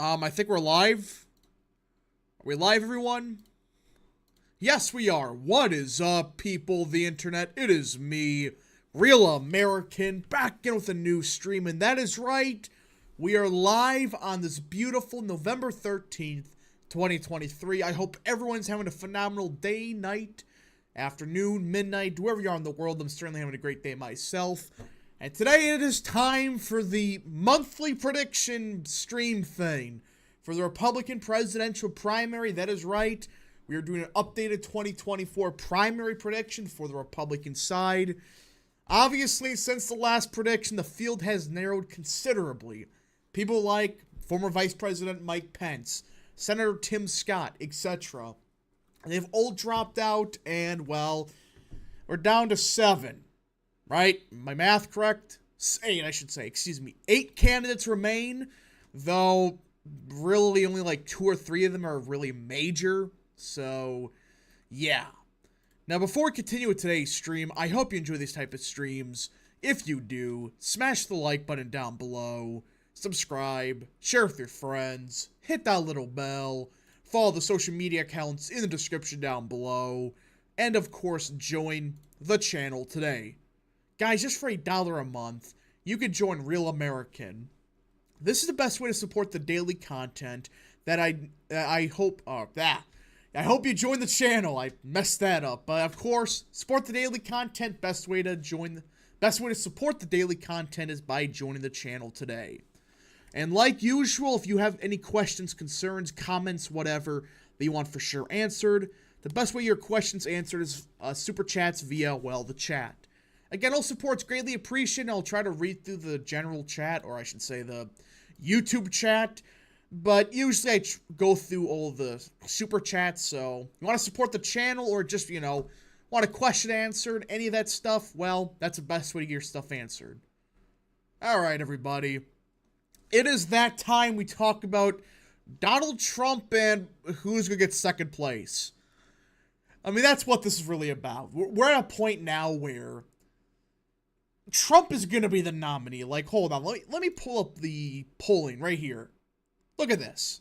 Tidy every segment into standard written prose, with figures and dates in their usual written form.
I think we're live. Are we live, everyone? Yes, we are. What is up, people of the internet? It is me, Real American, back in with a new stream, and that is right. We are live on this beautiful November 13th, 2023. I hope everyone's having a phenomenal day, night, afternoon, midnight, wherever you are in the world. I'm certainly having a great day myself. And today it is time for the monthly prediction stream thing for the Republican presidential primary. That is right. We are doing an updated 2024 primary prediction for the Republican side. Obviously, since the last prediction, the field has narrowed considerably. People like former Vice President Mike Pence, Senator Tim Scott, etc. They've all dropped out, and, well, we're down to 7. Right? My math correct? 8, I should say. Excuse me. 8 candidates remain, though really only like 2 or 3 of them are really major. So, yeah. Now, before we continue with today's stream, I hope you enjoy these type of streams. If you do, smash the like button down below, subscribe, share with your friends, hit that little bell, follow the social media accounts in the description down below, and of course, join the channel today. Guys, just for $1 a month, you could join Real American. This is the best way to support the daily content that I hope you join the channel. I messed that up. But of course, support the daily content. Best way to support the daily content is by joining the channel today. And like usual, if you have any questions, concerns, comments, whatever that you want for sure answered, the best way your questions answered is super chats via, well, the chat. Again, all support's greatly appreciated. I'll try to read through the general chat, or I should say the YouTube chat. But usually I go through all the super chats, so you want to support the channel or just, want a question answered, any of that stuff, well, that's the best way to get your stuff answered. Alright, everybody. It is that time we talk about Donald Trump and who's going to get second place. I mean, that's what this is really about. We're at a point now where Trump is going to be the nominee. Like, hold on. Let me pull up the polling right here. Look at this.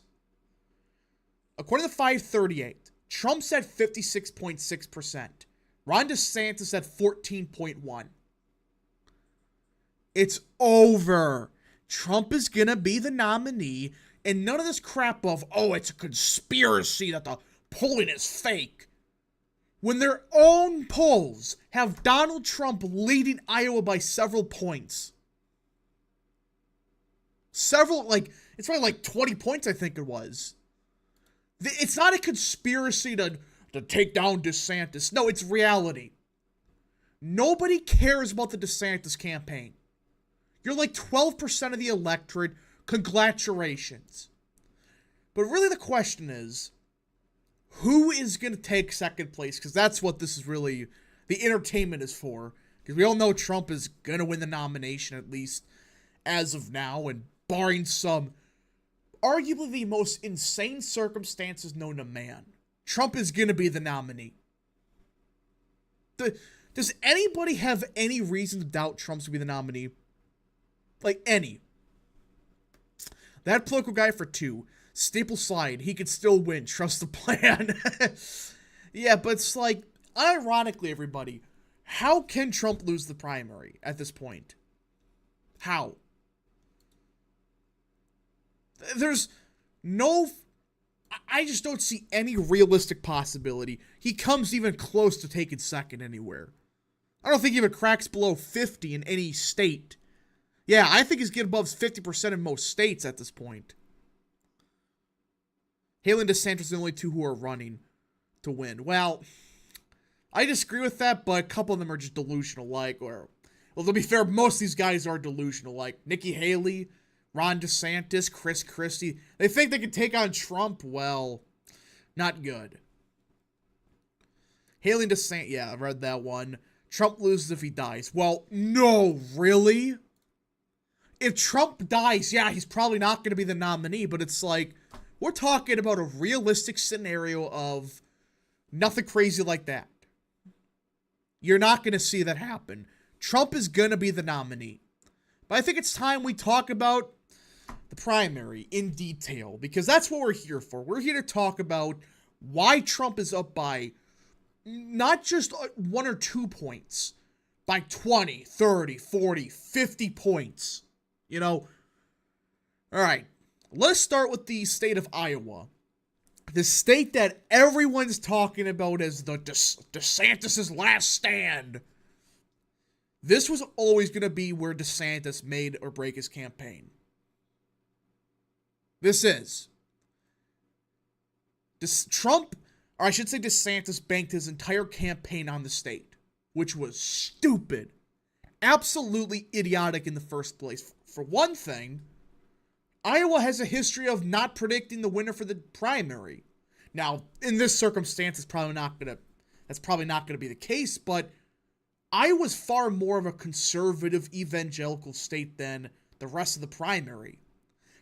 According to 538, Trump's at 56.6%. Ron DeSantis at 14.1%. It's over. Trump is going to be the nominee, and none of this crap of, oh, it's a conspiracy that the polling is fake. When their own polls have Donald Trump leading Iowa by several points. It's probably like 20 points, I think it was. It's not a conspiracy to take down DeSantis. No, it's reality. Nobody cares about the DeSantis campaign. You're like 12% of the electorate. Congratulations. But really the question is, who is going to take second place? Because that's what this is really, the entertainment is for. Because we all know Trump is going to win the nomination, at least as of now. And barring some arguably the most insane circumstances known to man, Trump is going to be the nominee. Does anybody have any reason to doubt Trump's going to be the nominee? Like, any. That political guy for 2. Staple slide, he could still win. Trust the plan. Yeah, but it's like, ironically, everybody, how can Trump lose the primary at this point? How? There's no... I just don't see any realistic possibility he comes even close to taking second anywhere. I don't think he even cracks below 50 in any state. Yeah, I think he's getting above 50% in most states at this point. Haley and DeSantis are the only 2 who are running to win. Well, I disagree with that, but a couple of them are just delusional. Well, to be fair, most of these guys are delusional. Like Nikki Haley, Ron DeSantis, Chris Christie. They think they can take on Trump. Well, not good. Haley and DeSantis, yeah, I read that one. Trump loses if he dies. Well, no, really? If Trump dies, yeah, he's probably not going to be the nominee, but it's like, we're talking about a realistic scenario of nothing crazy like that. You're not going to see that happen. Trump is going to be the nominee. But I think it's time we talk about the primary in detail, because that's what we're here for. We're here to talk about why Trump is up by not just 1 or 2 points, by 20, 30, 40, 50 points. You know? Alright, let's start with the state of Iowa. The state that everyone's talking about as the DeSantis' last stand. This was always going to be where DeSantis made or break his campaign. This is. Trump, or I should say DeSantis, banked his entire campaign on the state, which was stupid. Absolutely idiotic in the first place. For one thing, Iowa has a history of not predicting the winner for the primary. Now, in this circumstance, that's probably not gonna be the case, but Iowa's far more of a conservative evangelical state than the rest of the primary.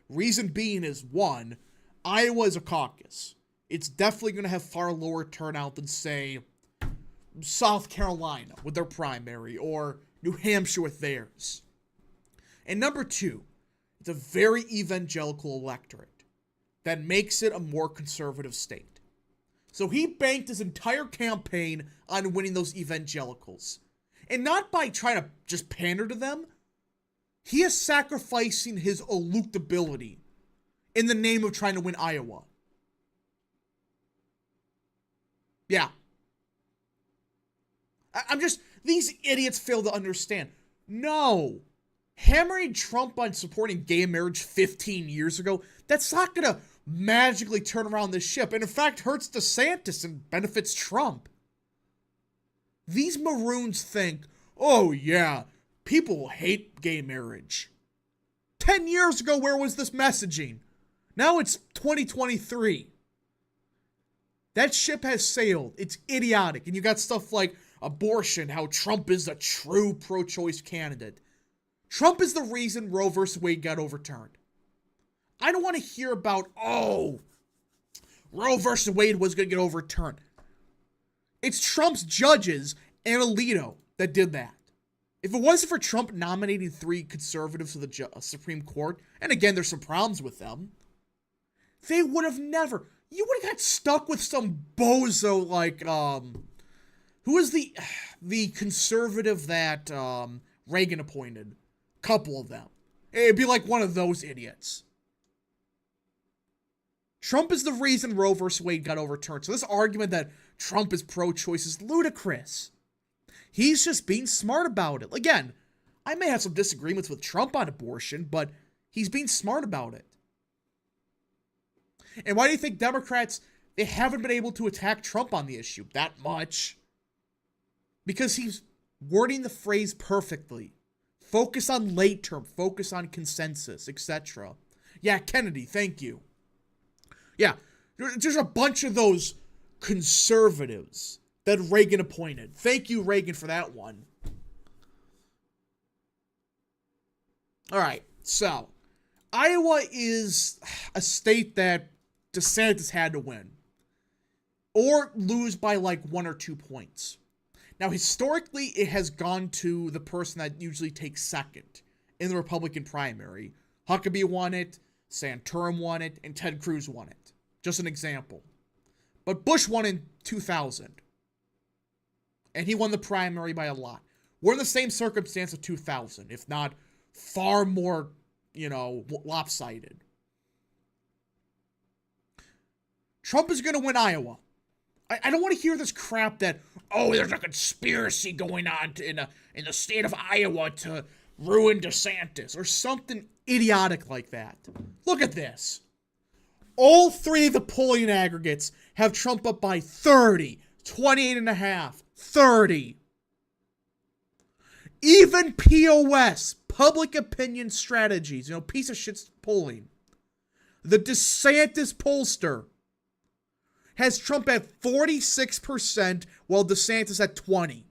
Reason being is, one, Iowa is a caucus. It's definitely going to have far lower turnout than, say, South Carolina with their primary, or New Hampshire with theirs. And number two, it's a very evangelical electorate that makes it a more conservative state. So he banked his entire campaign on winning those evangelicals. And not by trying to just pander to them. He is sacrificing his electability in the name of trying to win Iowa. Yeah. These idiots fail to understand. No. Hammering Trump on supporting gay marriage 15 years ago, that's not going to magically turn around this ship. And in fact, hurts DeSantis and benefits Trump. These maroons think, oh yeah, people hate gay marriage. 10 years ago, where was this messaging? Now it's 2023. That ship has sailed. It's idiotic. And you got stuff like abortion, how Trump is a true pro-choice candidate. Trump is the reason Roe vs. Wade got overturned. I don't want to hear about, oh, Roe vs. Wade was going to get overturned. It's Trump's judges and Alito that did that. If it wasn't for Trump nominating 3 conservatives to the Supreme Court, and again, there's some problems with them, they would have never. You would have got stuck with some bozo like, who is the conservative that Reagan appointed? Couple of them. It'd be like one of those idiots. Trump is the reason Roe vs. Wade got overturned. So this argument that Trump is pro-choice is ludicrous. He's just being smart about it. Again, I may have some disagreements with Trump on abortion, but he's being smart about it. And why do you think Democrats, they haven't been able to attack Trump on the issue that much? Because he's wording the phrase perfectly. Focus on late term, focus on consensus, etc. Yeah, Kennedy, thank you. Yeah, there's a bunch of those conservatives that Reagan appointed. Thank you, Reagan, for that one. All right, so Iowa is a state that DeSantis had to win or lose by like 1 or 2 points. Now, historically, it has gone to the person that usually takes second in the Republican primary. Huckabee won it, Santorum won it, and Ted Cruz won it. Just an example. But Bush won in 2000. And he won the primary by a lot. We're in the same circumstance of 2000, if not far more, lopsided. Trump is going to win Iowa. I don't want to hear this crap that, oh, there's a conspiracy going on in the state of Iowa to ruin DeSantis or something idiotic like that. Look at this. All 3 of the polling aggregates have Trump up by 30, 28.5, 30. Even POS, public opinion strategies, piece of shit polling. The DeSantis pollster has Trump at 46%, while DeSantis at 20%.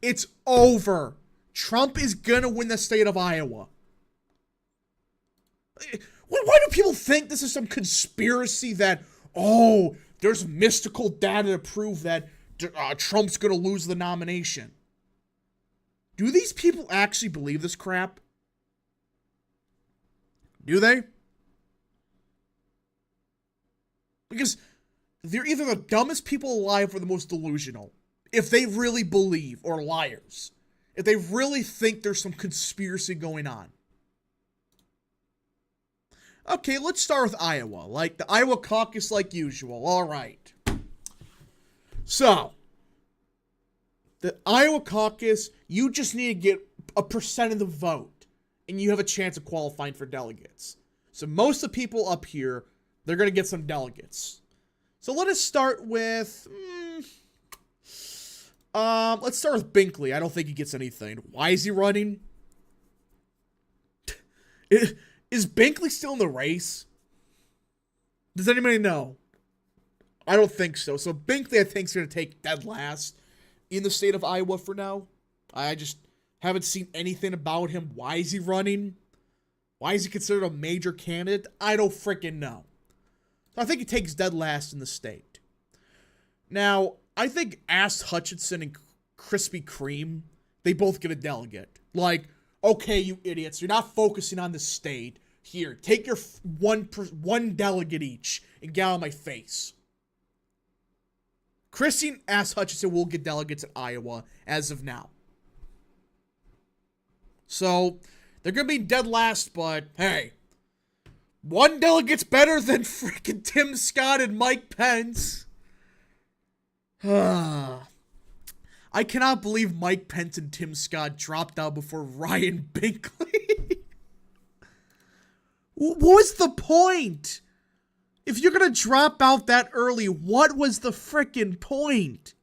It's over. Trump is going to win the state of Iowa. Why do people think this is some conspiracy that, oh, there's mystical data to prove that Trump's going to lose the nomination? Do these people actually believe this crap? Do they? Because they're either the dumbest people alive or the most delusional. If they really believe, or liars. If they really think there's some conspiracy going on. Okay, let's start with Iowa. Like the Iowa caucus like usual. Alright. So, the Iowa caucus, you just need to get a percent of the vote. And you have a chance of qualifying for delegates. So most of the people up here, they're going to get some delegates. So let us start with... let's start with Binkley. I don't think he gets anything. Why is he running? Is Binkley still in the race? Does anybody know? I don't think so. So Binkley, I think, is going to take dead last in the state of Iowa for now. I just haven't seen anything about him. Why is he running? Why is he considered a major candidate? I don't freaking know. So I think he takes dead last in the state. Now, I think Ass Hutchinson and Krispy Kreme, they both get a delegate. Like, okay, you idiots, you're not focusing on the state. Here, take your one delegate each and get out of my face. Christie and Ass Hutchinson will get delegates in Iowa as of now. So, they're going to be dead last, but hey, one delegate's better than freaking Tim Scott and Mike Pence. I cannot believe Mike Pence and Tim Scott dropped out before Ryan Binkley. What was the point? If you're going to drop out that early, what was the freaking point?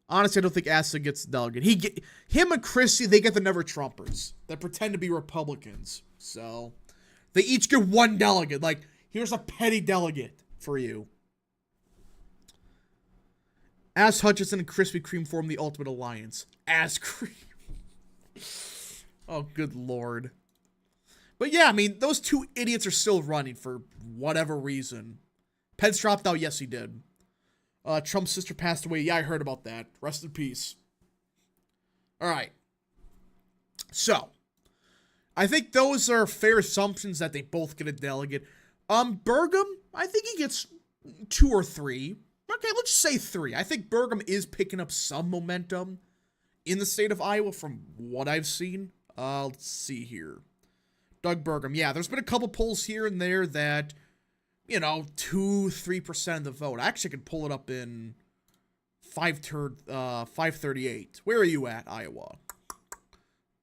Honestly, I don't think Asa gets the delegate. Him and Christie, they get the Never Trumpers that pretend to be Republicans. So, they each get one delegate. Like, here's a petty delegate for you. Ass Hutchinson and Krispy Kreme form the ultimate alliance. Ass Cream. Oh, good lord. But yeah, I mean, those two idiots are still running for whatever reason. Pence dropped out. Yes, he did. Trump's sister passed away. Yeah, I heard about that. Rest in peace. Alright. So, I think those are fair assumptions that they both get a delegate. Burgum, I think he gets 2 or 3. Okay, let's just say 3. I think Burgum is picking up some momentum in the state of Iowa from what I've seen. Let's see here. Doug Burgum. Yeah, there's been a couple polls here and there that, 2-3% of the vote. I actually could pull it up in 538. Where are you at, Iowa?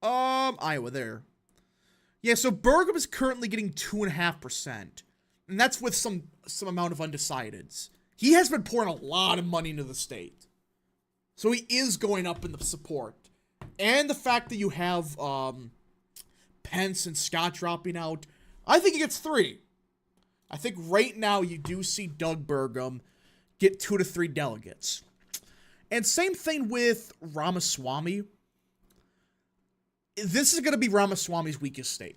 Iowa, there. Yeah, so Burgum is currently getting 2.5%. And that's with some amount of undecideds. He has been pouring a lot of money into the state. So he is going up in the support. And the fact that you have Pence and Scott dropping out, I think he gets 3. I think right now you do see Doug Burgum get 2 to 3 delegates. And same thing with Ramaswamy. This is going to be Ramaswamy's weakest state.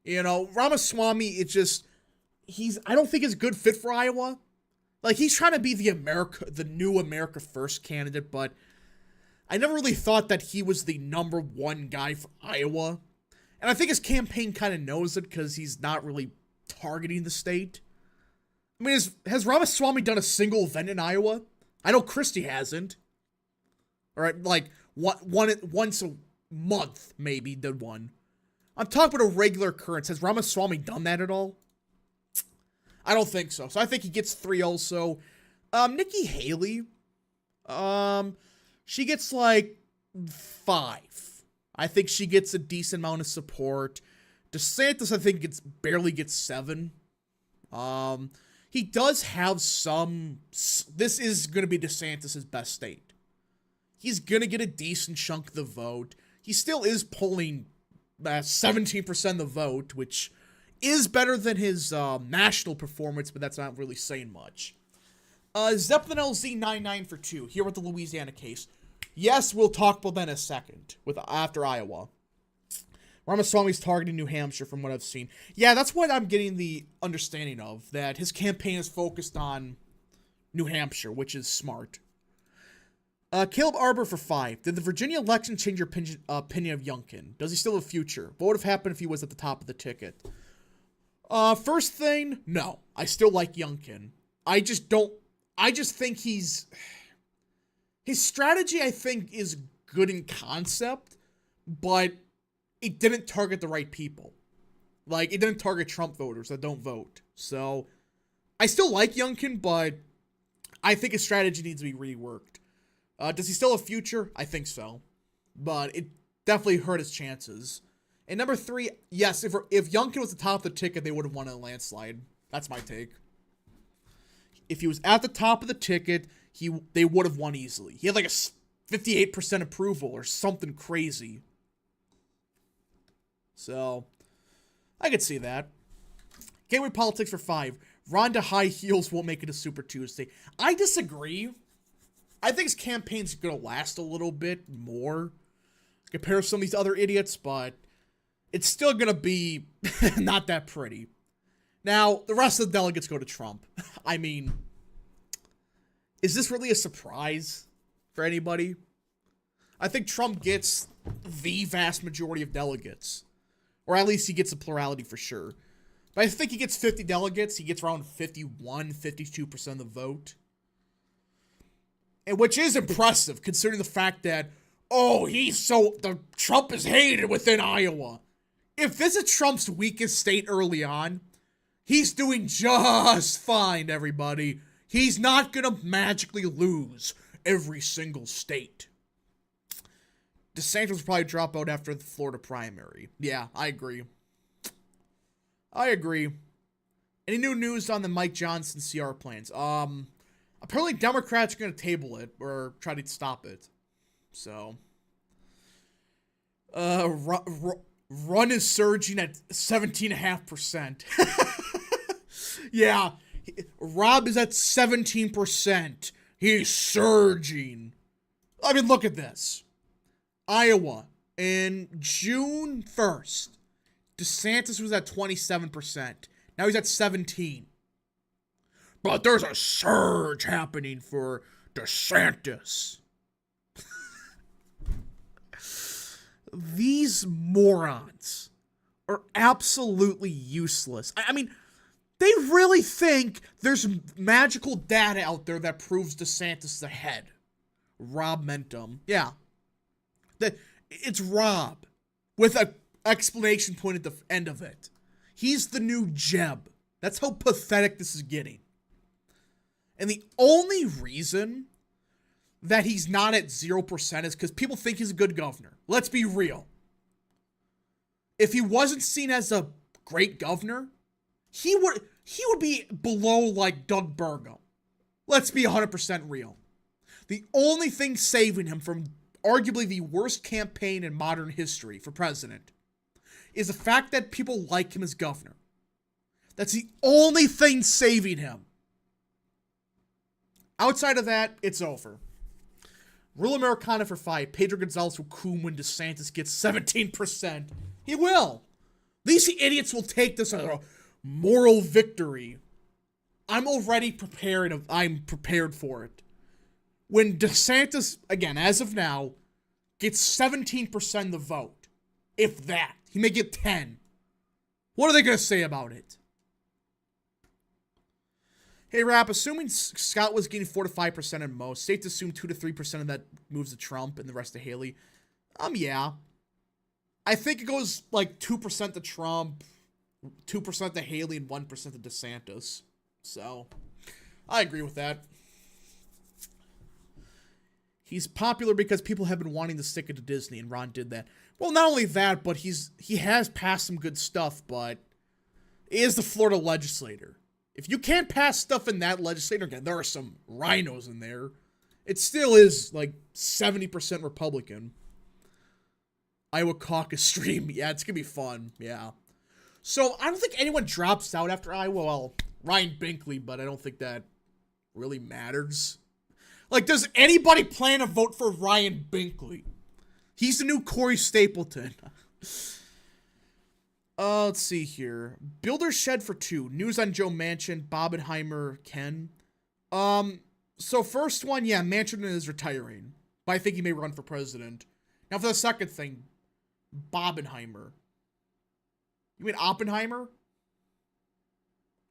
Ramaswamy, I don't think is a good fit for Iowa. Like, he's trying to be the new America First candidate, but I never really thought that he was the number one guy for Iowa. And I think his campaign kind of knows it because he's not really targeting the state. I mean, has Ramaswamy done a single event in Iowa? I know Christie hasn't. All right, like once a month, maybe, did one. I'm talking about a regular occurrence. Has Ramaswamy done that at all? I don't think so. So I think he gets 3 also. Nikki Haley. She gets like 5. I think she gets a decent amount of support. DeSantis, I think, barely gets 7. He does have some... This is going to be DeSantis' best state. He's going to get a decent chunk of the vote. He still is polling 17% of the vote, which is better than his national performance, but that's not really saying much. Zeppelin LZ 99 for 2, here with the Louisiana case. Yes, we'll talk about that in a second, after Iowa. Ramaswamy's targeting New Hampshire from what I've seen. Yeah, that's what I'm getting the understanding of, that his campaign is focused on New Hampshire, which is smart. Caleb Arbor for 5. Did the Virginia election change your opinion of Youngkin? Does he still have a future? What would have happened if he was at the top of the ticket? First thing, no. I still like Youngkin. I just think his strategy, I think, is good in concept, but it didn't target the right people. Like, it didn't target Trump voters that don't vote. So, I still like Youngkin, but I think his strategy needs to be reworked. Does he still have a future? I think so. But it definitely hurt his chances. And number 3, yes, if Youngkin was the top of the ticket, they would have won a landslide. That's my take. If he was at the top of the ticket, they would have won easily. He had like a 58% approval or something crazy. So, I could see that. Gateway politics for 5. Ron to high heels won't make it a Super Tuesday. I disagree. I think his campaign's going to last a little bit more compared to some of these other idiots, but it's still going to be not that pretty. Now, the rest of the delegates go to Trump. I mean, is this really a surprise for anybody? I think Trump gets the vast majority of delegates, or at least he gets a plurality for sure. But I think he gets 50 delegates. He gets around 51, 52% of the vote. And which is impressive, considering the fact that, Trump is hated within Iowa. If this is Trump's weakest state early on, he's doing just fine, everybody. He's not going to magically lose every single state. DeSantis will probably drop out after the Florida primary. Yeah, I agree. Any new news on the Mike Johnson CR plans? Apparently Democrats are going to table it or try to stop it. So, run is surging at 17.5%. Yeah, Rob is at 17%. He's surging. I mean, look at this. Iowa, in June 1st, DeSantis was at 27%. Now he's at 17%. But there's a surge happening for DeSantis. These morons are absolutely useless. I mean, they really think there's magical data out there that proves DeSantis is ahead. Rob Mentum. Yeah. It's Rob with an explanation point at the end of it. He's the new Jeb. That's how pathetic this is getting. And the only reason that he's not at 0% is because people think he's a good governor. Let's be real. If he wasn't seen as a great governor, he would be below like Doug Burgum. Let's be 100% real. The only thing saving him from arguably the worst campaign in modern history for president is the fact that people like him as governor. That's the only thing saving him. Outside of that, it's over. Rule Americana for 5. Pedro Gonzalez will coom when DeSantis gets 17%. He will. These idiots will take this as a moral victory. I'm already prepared. I'm prepared for it. When DeSantis, again, as of now, gets 17% of the vote, if that, he may get 10. What are they going to say about it? Hey, Rap, assuming Scott was getting 4 to 5% at most, safe to assume 2 to 3% of that moves to Trump and the rest to Haley. Yeah. I think it goes like 2% to Trump, 2% to Haley, and 1% to DeSantis. So, I agree with that. He's popular because people have been wanting to stick it to Disney, and Ron did that. Well, not only that, but he has passed some good stuff, but he is the Florida legislator. If you can't pass stuff in that legislature, again, there are some rhinos in there. It still is like 70% Republican. Iowa caucus stream. Yeah, it's going to be fun. Yeah. So I don't think anyone drops out after Iowa. Well, Ryan Binkley, but I don't think that really matters. Like, does anybody plan to vote for Ryan Binkley? He's the new Corey Stapleton. Let's see here. Builder Shed for 2. News on Joe Manchin, Bobenheimer, Ken. So first one, yeah, Manchin is retiring. but I think he may run for president. Now for the second thing, Bobenheimer. You mean Oppenheimer?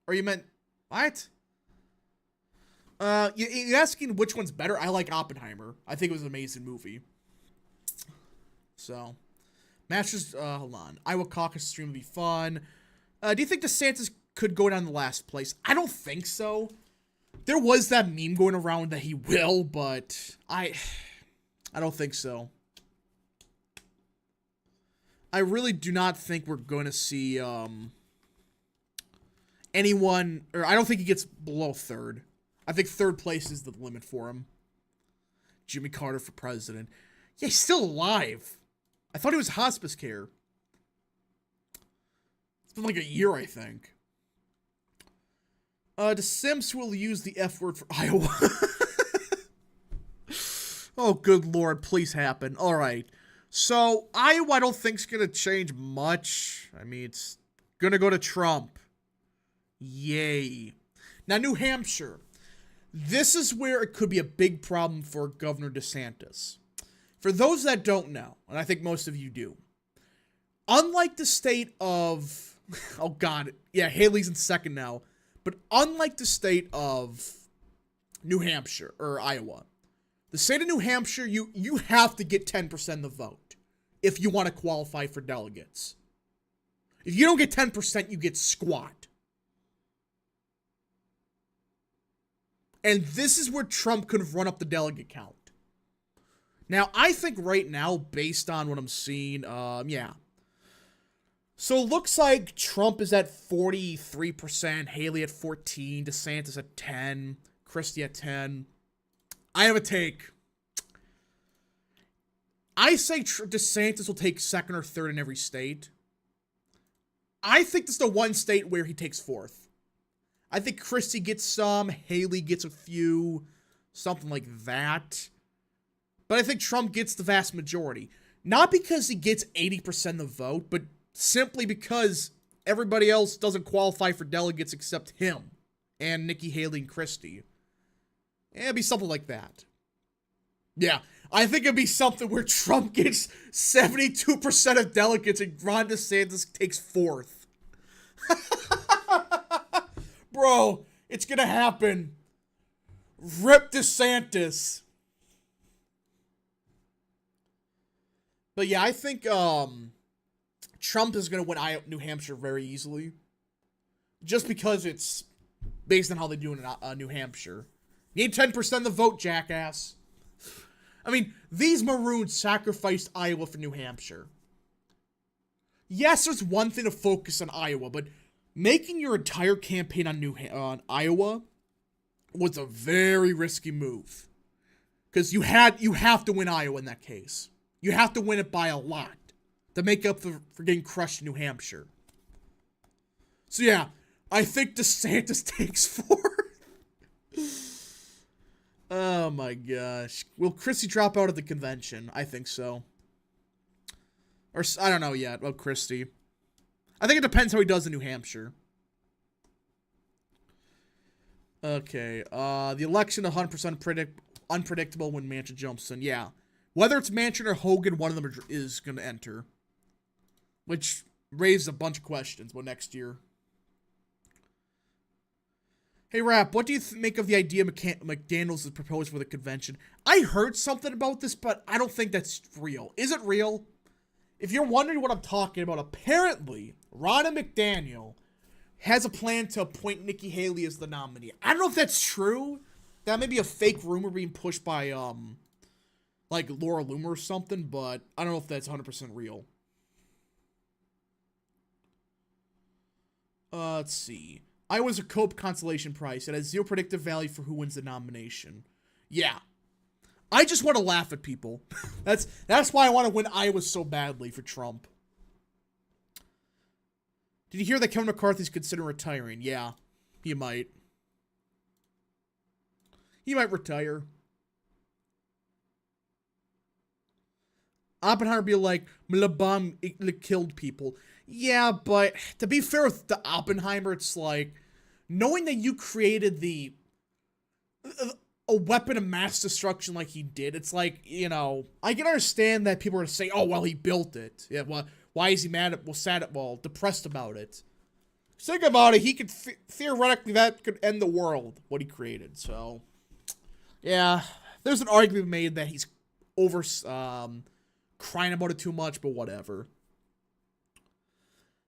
Or you meant, what? You're asking which one's better? I like Oppenheimer. I think it was an amazing movie. So, Masters, hold on. Iowa caucus stream would be fun. Do you think DeSantis could go down the last place? I don't think so. There was that meme going around that he will, but I don't think so. I really do not think we're going to see anyone, or I don't think he gets below third. I think third place is the limit for him. Jimmy Carter for president. Yeah, he's still alive. I thought he was hospice care. It's been like a year, I think. The Sims will use the F word for Iowa. Oh, good Lord, please happen. All right. So, Iowa, I don't think is going to change much. I mean, it's going to go to Trump. Yay. Now, New Hampshire. This is where it could be a big problem for Governor DeSantis. For those that don't know, and I think most of you do, unlike the state of, oh God, yeah, Haley's in second now, but unlike the state of New Hampshire, or Iowa, the state of New Hampshire, you have to get 10% of the vote if you want to qualify for delegates. If you don't get 10%, you get squat. And this is where Trump could have run up the delegate count. Now, I think right now, based on what I'm seeing, yeah. So it looks like Trump is at 43%, Haley at 14%, DeSantis at 10%, Christie at 10%. I have a take. I say DeSantis will take second or third in every state. I think this is the one state where he takes fourth. I think Christie gets some, Haley gets a few, something like that. But I think Trump gets the vast majority. Not because he gets 80% of the vote, but simply because everybody else doesn't qualify for delegates except him and Nikki Haley and Christie. It'd be something like that. Yeah, I think it'd be something where Trump gets 72% of delegates and Ron DeSantis takes fourth. Bro, it's gonna happen. Rip DeSantis. But yeah, I think Trump is going to win New Hampshire very easily. Just because it's based on how they do in New Hampshire. You need 10% of the vote, jackass. I mean, these maroons sacrificed Iowa for New Hampshire. Yes, there's one thing to focus on Iowa, but making your entire campaign on Iowa was a very risky move. Because you have to win Iowa in that case. You have to win it by a lot to make up for getting crushed in New Hampshire. So yeah, I think DeSantis takes fourth. Oh my gosh. Will Christie drop out of the convention? I think so. Or, I don't know yet about Christie. I think it depends how he does in New Hampshire. Okay, the election 100% unpredictable when Manchin jumps in. Yeah. Whether it's Manchin or Hogan, one of them is going to enter. Which raises a bunch of questions about next year. Hey, Rap, what do you make of the idea McDaniels has proposed for the convention? I heard something about this, but I don't think that's real. Is it real? If you're wondering what I'm talking about, apparently, Ronna McDaniel has a plan to appoint Nikki Haley as the nominee. I don't know if that's true. That may be a fake rumor being pushed by, like Laura Loomer or something, but I don't know if that's 100% real. Let's see. Iowa's a Cope consolation prize. It has zero predictive value for who wins the nomination. Yeah. I just want to laugh at people. That's why I want to win Iowa so badly for Trump. Did you hear that Kevin McCarthy's considering retiring? Yeah, he might. He might retire. Oppenheimer be like, the bomb it killed people. Yeah, but to be fair with the Oppenheimer, it's like, knowing that you created the... a weapon of mass destruction like he did. It's like, I can understand that people are going to say, oh, well, he built it. Yeah, well, why is he depressed about it? Think about it. He could, theoretically, that could end the world, what he created. So, yeah, there's an argument made that he's crying about it too much, but whatever.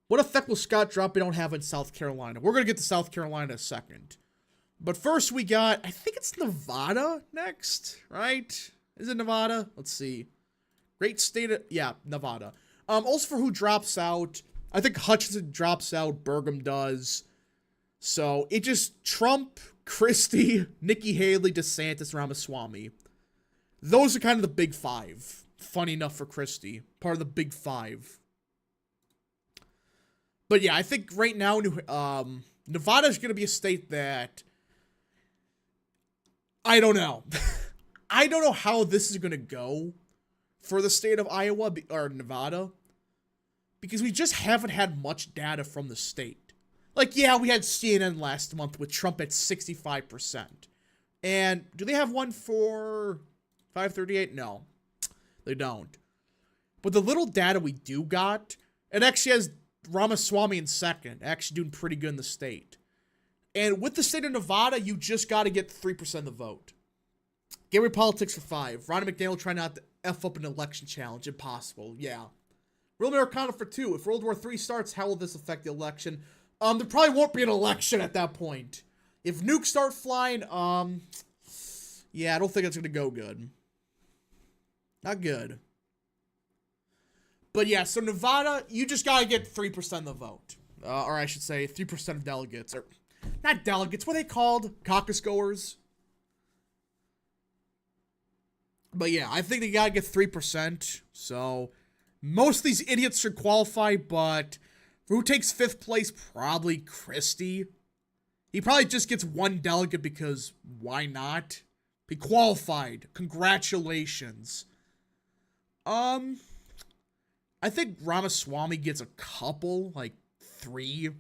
What effect will Scott drop we don't have in South Carolina? We're going to get to South Carolina in a second. But first we got, I think it's Nevada next, right? Is it Nevada? Let's see. Great state of, yeah, Nevada. Also for who drops out, I think Hutchinson drops out, Burgum does. So it just Trump, Christie, Nikki Haley, DeSantis, Ramaswamy. Those are kind of the big five. Funny enough for Christie. Part of the big five. But yeah, I think right now, Nevada is going to be a state that, I don't know. I don't know how this is going to go for the state of Iowa or Nevada. Because we just haven't had much data from the state. Like, yeah, we had CNN last month with Trump at 65%. And do they have one for 538? No, they don't. But the little data we do got, it actually has Ramaswamy in second, actually doing pretty good in the state. And with the state of Nevada, you just got to get 3% of the vote. Gateway Politics for 5. Ronnie McDaniel trying not to F up an election challenge. Impossible. Yeah. Real Americana for 2. If World War III starts, how will this affect the election? There probably won't be an election at that point. If nukes start flying, yeah, I don't think it's going to go good. Not good. But yeah, so Nevada, you just got to get 3% of the vote. Or I should say 3% of delegates. Or not delegates, what are they called? Caucus goers. But yeah, I think they got to get 3%. So most of these idiots should qualify, but who takes 5th place? Probably Christie. He probably just gets 1 delegate because why not? He qualified. Congratulations. I think Ramaswamy gets a couple, like 3.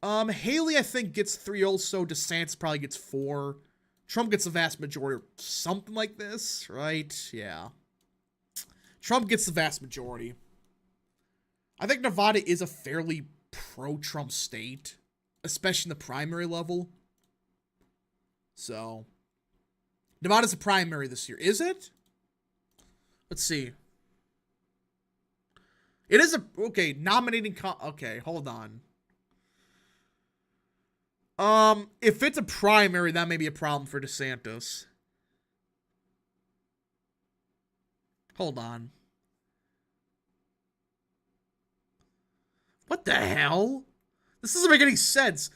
Haley, I think, gets 3 also. DeSantis probably gets 4. Trump gets the vast majority, or something like this, right? Yeah. Trump gets the vast majority. I think Nevada is a fairly pro-Trump state, especially in the primary level. So, Nevada's a primary this year. Is it? Let's see. It is okay, nominating, okay, hold on. If it's a primary, that may be a problem for DeSantis. Hold on. What the hell? This doesn't make any sense.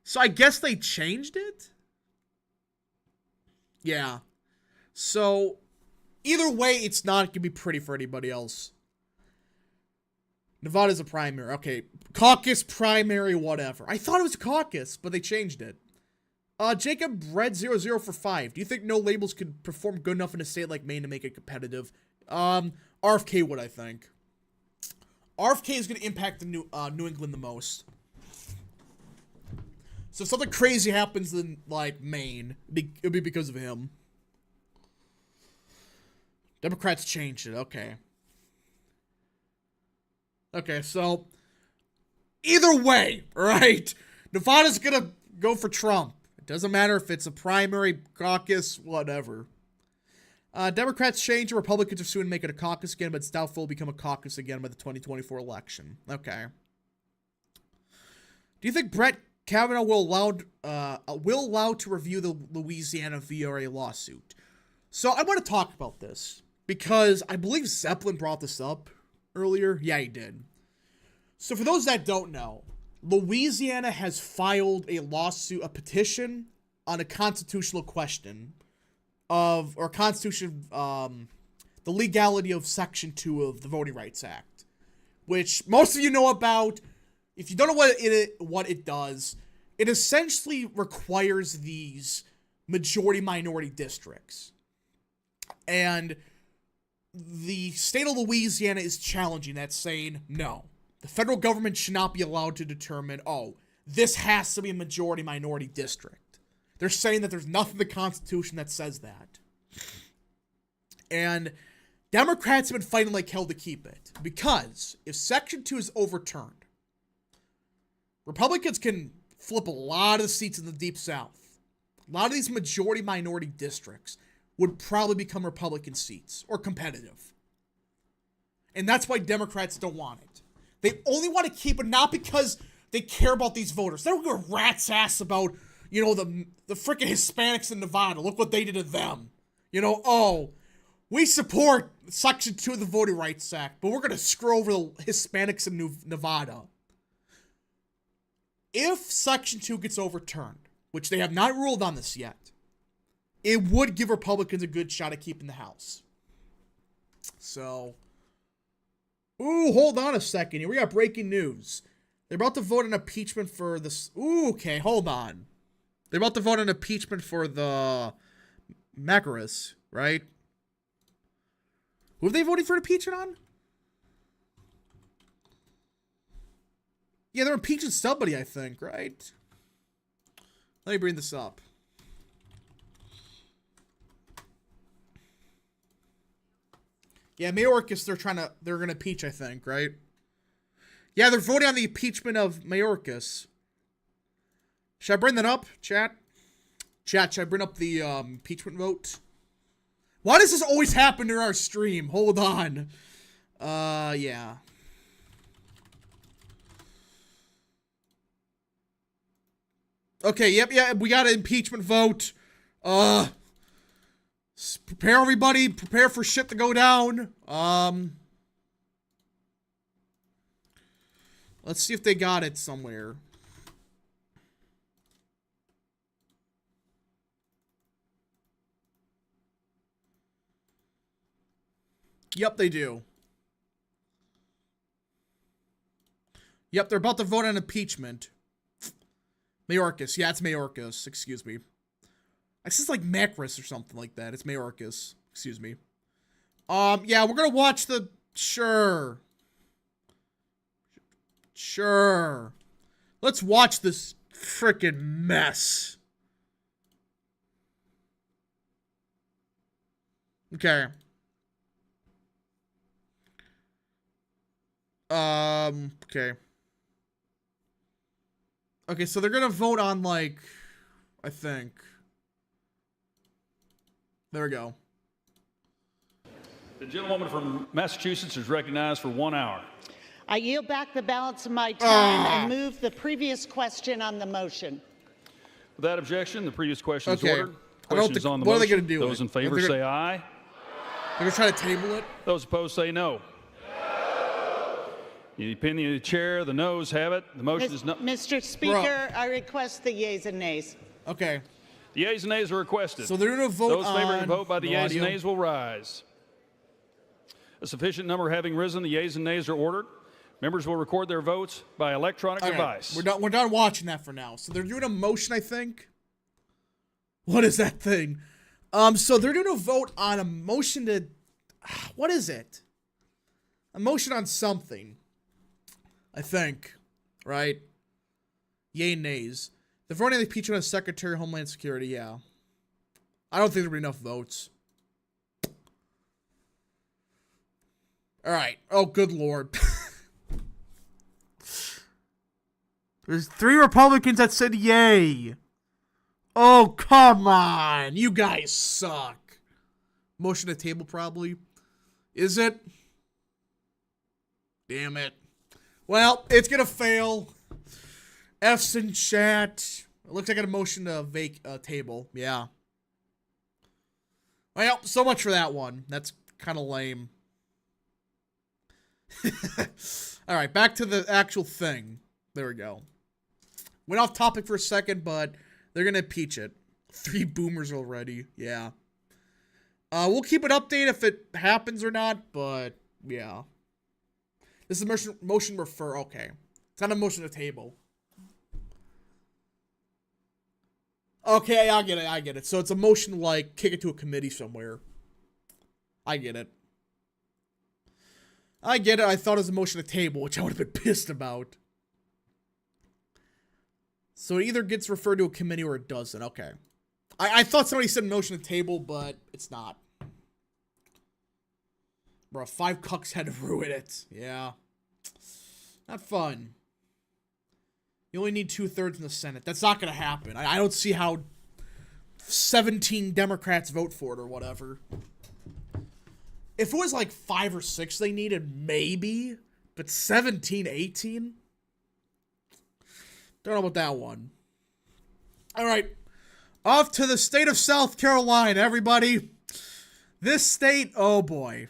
So I guess they changed it? Yeah. So, either way, it's not going to be pretty for anybody else. Nevada's a primary. Okay. Caucus, primary, whatever. I thought it was a caucus, but they changed it. Jacob Red 00 for 5. Do you think no labels could perform good enough in a state like Maine to make it competitive? RFK would, I think. RFK is going to impact the New England the most. So if something crazy happens in, like, Maine, it'll be because of him. Democrats changed it. Okay. Okay, so either way, right? Nevada's gonna go for Trump. It doesn't matter if it's a primary, caucus, whatever. Democrats change, Republicans are soon to make it a caucus again, but it's doubtful it'll become a caucus again by the 2024 election. Okay. Do you think Brett Kavanaugh will allow to review the Louisiana VOA lawsuit? So I want to talk about this because I believe Zeppelin brought this up earlier. Yeah, he did. So for those that don't know, Louisiana has filed a lawsuit, a petition on a constitutional question the legality of Section 2 of the Voting Rights Act, which most of you know about. If you don't know what it does, it essentially requires these majority-minority districts. And the state of Louisiana is challenging that, saying, no, the federal government should not be allowed to determine, oh, this has to be a majority-minority district. They're saying that there's nothing in the Constitution that says that. And Democrats have been fighting like hell to keep it. Because if Section 2 is overturned, Republicans can flip a lot of the seats in the Deep South. A lot of these majority-minority districts would probably become Republican seats or competitive. And that's why Democrats don't want it. They only want to keep it not because they care about these voters. They don't give a rat's ass about, you know, the freaking Hispanics in Nevada. Look what they did to them. You know, oh, we support Section 2 of the Voting Rights Act, but we're going to screw over the Hispanics in Nevada. If Section 2 gets overturned, which they have not ruled on this yet, it would give Republicans a good shot at keeping the House. So, ooh, hold on a second here. We got breaking news. They're about to vote on impeachment for this. Ooh, okay, hold on. They're about to vote on impeachment for the Macaris, right? Who are they voting for impeachment on? Yeah, they're impeaching somebody, I think, right? Let me bring this up. Yeah, Mayorkas, they're gonna impeach, I think, right? Yeah, they're voting on the impeachment of Mayorkas. Should I bring that up, chat? Chat, should I bring up the impeachment vote? Why does this always happen during our stream? Hold on. Yeah. Okay, yep, yeah, we got an impeachment vote. Prepare everybody, prepare for shit to go down. Let's see if they got it somewhere. Yep, they do. Yep, they're about to vote on impeachment. Mayorkas. Yeah, it's Mayorkas. Excuse me. It's just like Macris or something like that. It's Mayorkas. Excuse me. Yeah, we're gonna watch the... Sure. Sure. Let's watch this frickin' mess. Okay. Okay. Okay, so they're gonna vote on, like, I think. There we go. The gentlewoman from Massachusetts is recognized for 1 hour. I yield back the balance of my time and move the previous question on the motion. Without objection, the previous question is Okay. ordered. Question is on the what motion. are they gonna do? Those in favor say aye. They're gonna try to table it? Those opposed say no. In the opinion of the chair, the noes have it. The motion is not. Mr. Speaker, I request the yeas and nays. Okay. The yeas and nays are requested. So they're gonna vote Those favoring on the vote by the the yeas audio. and nays will rise. A sufficient number having risen, the yeas and nays are ordered. Members will record their votes by electronic device. We're done watching that for now. So they're doing a motion, I think. What is that thing? So they're doing a vote on a motion to... What is it? A motion on something. I think. Right? Yay, nays. They're voting on the impeachment of Secretary of Homeland Security, yeah. I don't think there'll be enough votes. Alright. Oh, good lord. There's 3 Republicans that said yay. Oh, come on. You guys suck. Motion to table, probably. Is it? Damn it. Well, it's gonna fail. F's in chat. It looks like a motion to table. Yeah. Well, so much for that one. That's kind of lame. Alright, back to the actual thing. There we go. Went off topic for a second, but they're gonna impeach it. 3 boomers already. Yeah. We'll keep an update if it happens or not, but yeah. This is a motion refer. Okay. It's not a motion to table. Okay, I get it. So it's a motion like kick it to a committee somewhere. I get it. I thought it was a motion to table, which I would have been pissed about. So it either gets referred to a committee or it doesn't. Okay. I thought somebody said motion to table, but it's not. Bro, 5 cucks had to ruin it. Yeah. Not fun. You only need 2/3 in the Senate. That's not going to happen. I don't see how 17 Democrats vote for it or whatever. If it was like 5 or 6 they needed, maybe. But 17, 18? Don't know about that one. All right. Off to the state of South Carolina, everybody. This state, oh boy.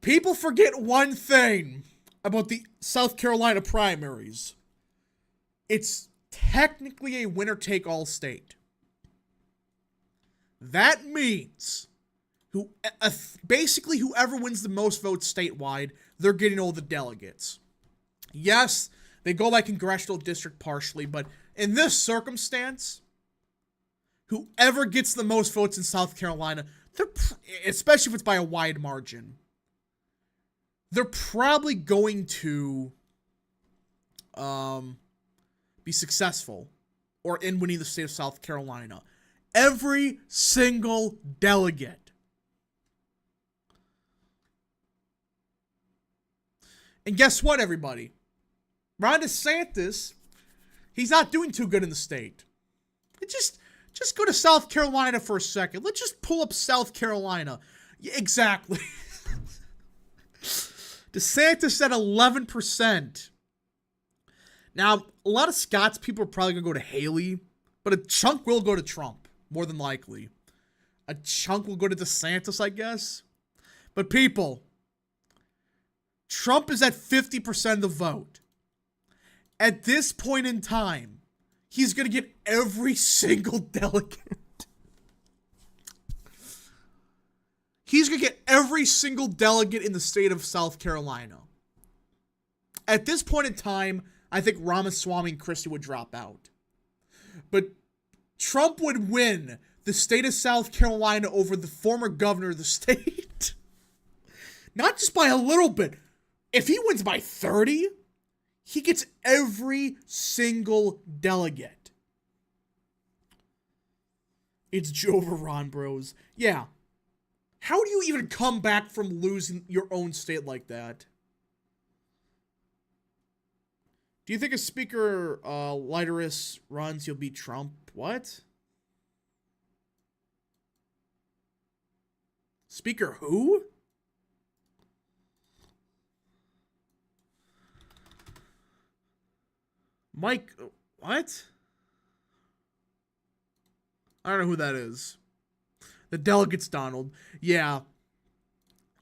People forget one thing about the South Carolina primaries. It's technically a winner-take-all state. That means basically whoever wins the most votes statewide, they're getting all the delegates. Yes, they go by congressional district partially, but in this circumstance, whoever gets the most votes in South Carolina, especially if it's by a wide margin, they're probably going to be successful or in winning the state of South Carolina. Every single delegate. And guess what, everybody? Ron DeSantis, he's not doing too good in the state. Just go to South Carolina for a second. Let's just pull up South Carolina. Yeah, exactly. DeSantis at 11%. Now, a lot of Scott's people are probably going to go to Haley, but a chunk will go to Trump, more than likely. A chunk will go to DeSantis, I guess. But people, Trump is at 50% of the vote. At this point in time, he's going to get every single delegate. He's going to get every single delegate in the state of South Carolina. At this point in time, I think Ramaswamy and Christie would drop out. But Trump would win the state of South Carolina over the former governor of the state. Not just by a little bit. If he wins by 30, he gets every single delegate. It's Joe over Ron, bros. Yeah. How do you even come back from losing your own state like that? Do you think if Speaker Lideris runs, he'll beat Trump? What? Speaker who? Mike, what? I don't know who that is. The delegates, Donald. Yeah.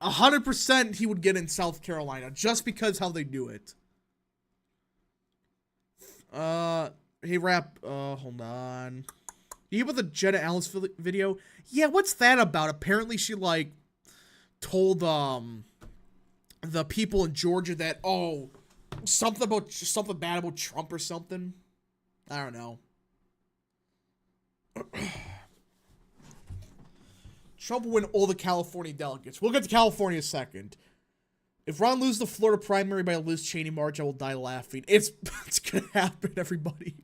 100% he would get in South Carolina, just because how they do it. Hey, Rap, hold on. You hear about the Jenna Ellis video? Yeah, what's that about? Apparently she, like, told, the people in Georgia that, something bad about Trump or something. I don't know. Trump will win all the California delegates. We'll get to California in a second. If Ron loses the Florida primary by a Liz Cheney margin, I will die laughing. It's going to happen, everybody.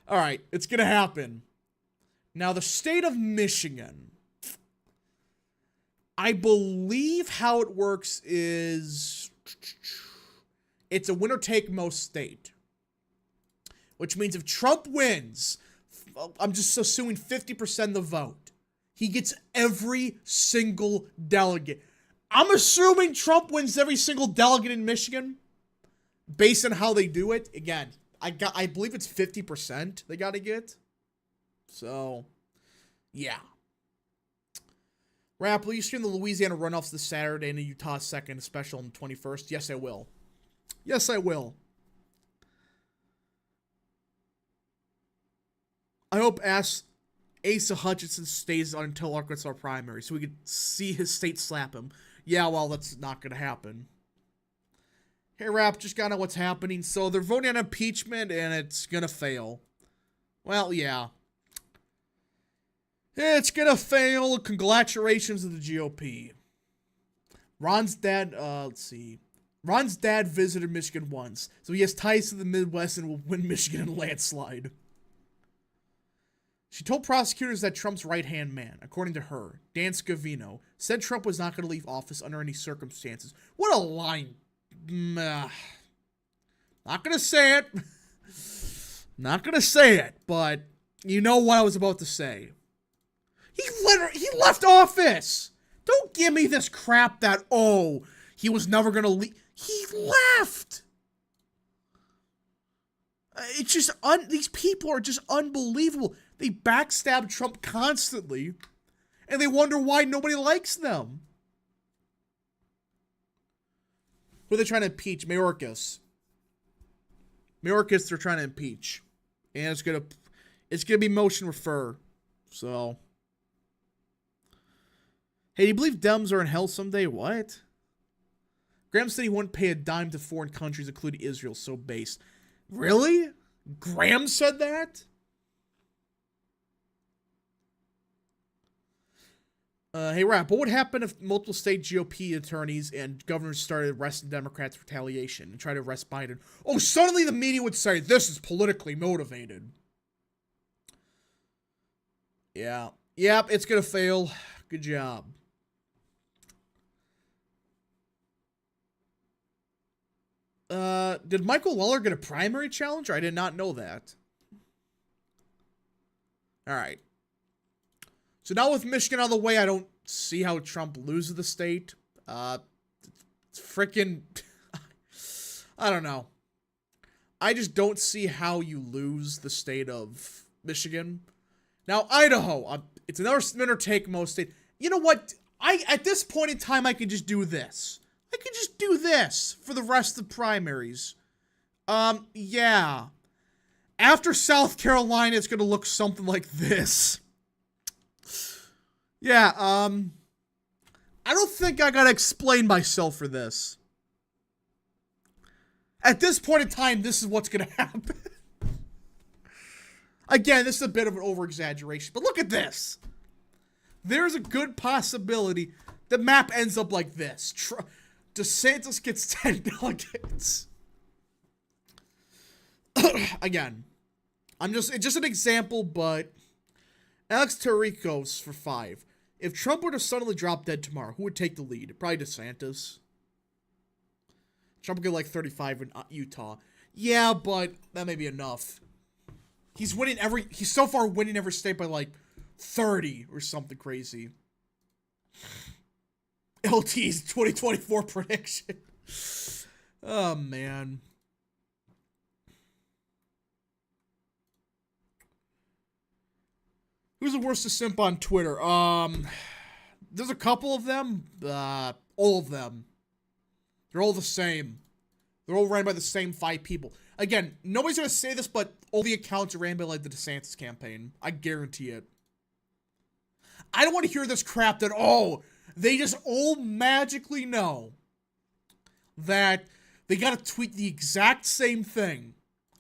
All right, it's going to happen. Now, the state of Michigan. I believe how it works is it's a winner-take-most state. Which means if Trump wins, I'm just assuming 50% of the vote, he gets every single delegate. I'm assuming Trump wins every single delegate in Michigan based on how they do it. Again, I believe it's 50% they got to get. So, yeah. Rap, will you stream the Louisiana runoffs this Saturday and the Utah second special on the 21st? Yes, I will. Yes, I will. I hope Asa Hutchinson stays on until Arkansas primary so we could see his state slap him. Yeah, well, that's not going to happen. Hey, Rap, just got to know what's happening. So they're voting on impeachment and it's going to fail. Well, yeah. It's going to fail. Congratulations to the GOP. Ron's dad, let's see. Ron's dad visited Michigan once, so he has ties to the Midwest and will win Michigan in a landslide. She told prosecutors that Trump's right-hand man, according to her, Dan Scavino, said Trump was not going to leave office under any circumstances. What a line. Not going to say it. Not going to say it, but you know what I was about to say. He left office. Don't give me this crap that, oh, he was never going to leave. He left. It's just, these people are just unbelievable. They backstab Trump constantly, and they wonder why nobody likes them. Who are they trying to impeach? Mayorkas. Mayorkas they're trying to impeach. And it's gonna be motion refer. So. Hey, do you believe Dems are in hell someday? What? Graham said he wouldn't pay a dime to foreign countries, including Israel, so base. Really? Graham said that? Hey, Rap, what would happen if multiple state GOP attorneys and governors started arresting Democrats for retaliation and try to arrest Biden? Oh, suddenly the media would say this is politically motivated. Yeah. Yep, it's gonna fail. Good job. Did Michael Lawler get a primary challenge? I did not know that. Alright. So now with Michigan out of the way, I don't see how Trump loses the state. It's freaking... I don't know. I just don't see how you lose the state of Michigan. Now, Idaho. It's another winner-take-most state. You know what? At this point in time, I could just do this. I could just do this for the rest of the primaries. Yeah. After South Carolina, it's going to look something like this. Yeah, I don't think I gotta explain myself for this. At this point in time, this is what's gonna happen. Again, this is a bit of an over-exaggeration, but look at this. There's a good possibility the map ends up like this. DeSantis gets 10 delegates. Again, it's just an example, but Alex Tarikos for 5. If Trump were to suddenly drop dead tomorrow, who would take the lead? Probably DeSantis. Trump would get like 35 in Utah. Yeah, but that may be enough. He's so far winning every state by like 30 or something crazy. LT's 2024 prediction. Oh, man. Who's the worst to simp on Twitter? There's a couple of them. All of them. They're all the same. They're all ran by the same 5 people. Again, nobody's gonna say this, but all the accounts are ran by like the DeSantis campaign. I guarantee it. I don't want to hear this crap that, oh, they just all magically know that they gotta tweet the exact same thing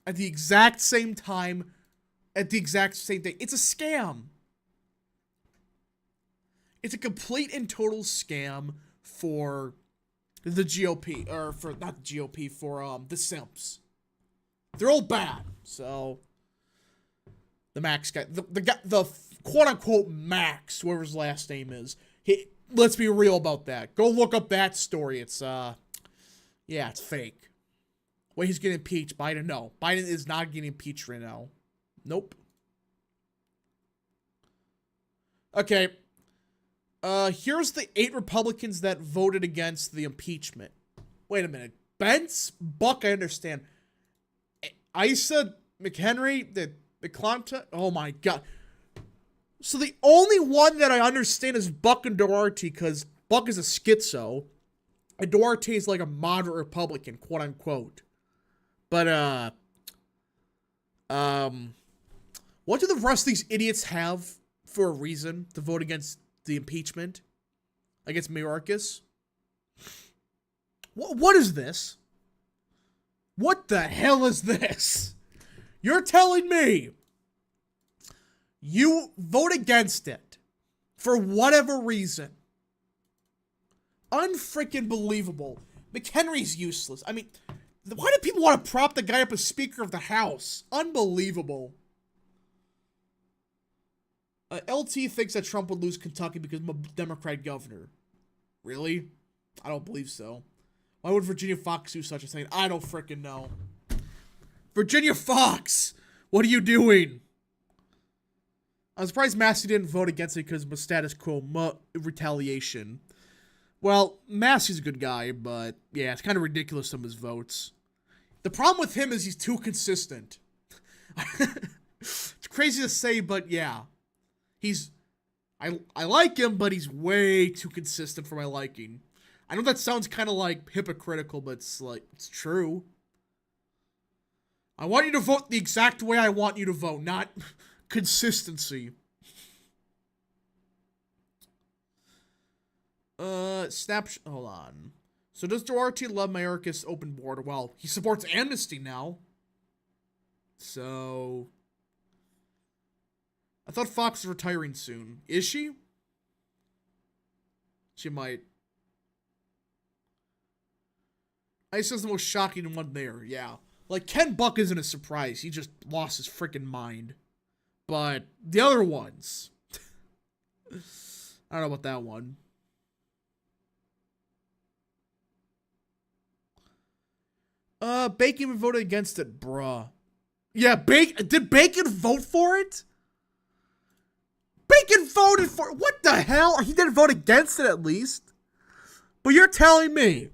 at the exact same time at the exact same day. It's a scam. It's a complete and total scam for the GOP, or for, not the GOP, for the simps. They're all bad. So, the Max guy, the quote-unquote Max, whoever his last name is, let's be real about that. Go look up that story. It's, yeah, it's fake. Wait, he's getting impeached. Biden, no. Biden is not getting impeached right now. Nope. Okay. Here's the 8 Republicans that voted against the impeachment. Wait a minute. Pence? Buck, I understand. Issa, McHenry, the McClanta? Oh my god. So the only one that I understand is Buck and Duarte, because Buck is a schizo, and Duarte is like a moderate Republican, quote unquote. But, what do the rest of these idiots have for a reason to vote against the impeachment? Against Mayorkas? What is this? What the hell is this? You're telling me you vote against it for whatever reason. Unfreaking believable. McHenry's useless. I mean, why do people want to prop the guy up as Speaker of the House? Unbelievable. LT thinks that Trump would lose Kentucky because I'm a Democrat governor. Really? I don't believe so. Why would Virginia Fox do such a thing? I don't frickin' know. Virginia Fox! What are you doing? I'm surprised Massey didn't vote against it because of the status quo retaliation. Well, Massey's a good guy, but yeah, it's kind of ridiculous some of his votes. The problem with him is he's too consistent. It's crazy to say, but yeah. I like him, but he's way too consistent for my liking. I know that sounds kind of like hypocritical, but it's true. I want you to vote the exact way I want you to vote, not consistency. Hold on. So does Duarte love America's open border? Well, he supports amnesty now. So I thought Fox is retiring soon. Is she? She might. ICE is the most shocking one there, yeah. Like, Ken Buck isn't a surprise. He just lost his freaking mind. But the other ones. I don't know about that one. Bacon voted against it, bruh. Yeah, did Bacon vote for it? Bacon voted for it. What the hell? He didn't vote against it at least. But you're telling me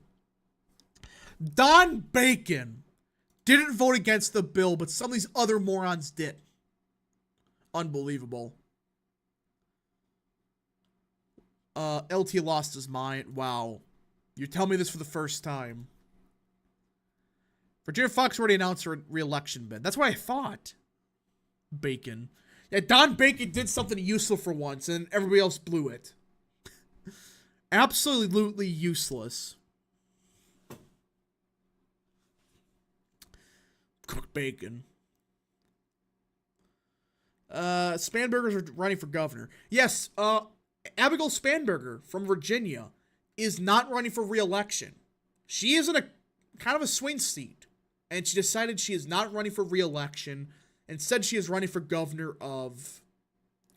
Don Bacon didn't vote against the bill, but some of these other morons did. Unbelievable. LT lost his mind. Wow. You tell me this for the first time. Virginia Fox already announced her re-election bid. That's what I thought. Bacon. Yeah, Don Bacon did something useful for once, and everybody else blew it. Absolutely useless. Cook bacon. Spanberger's are running for governor. Yes, Abigail Spanberger from Virginia is not running for re-election. She is in a kind of a swing seat. And she decided she is not running for re-election. Instead, she is running for governor of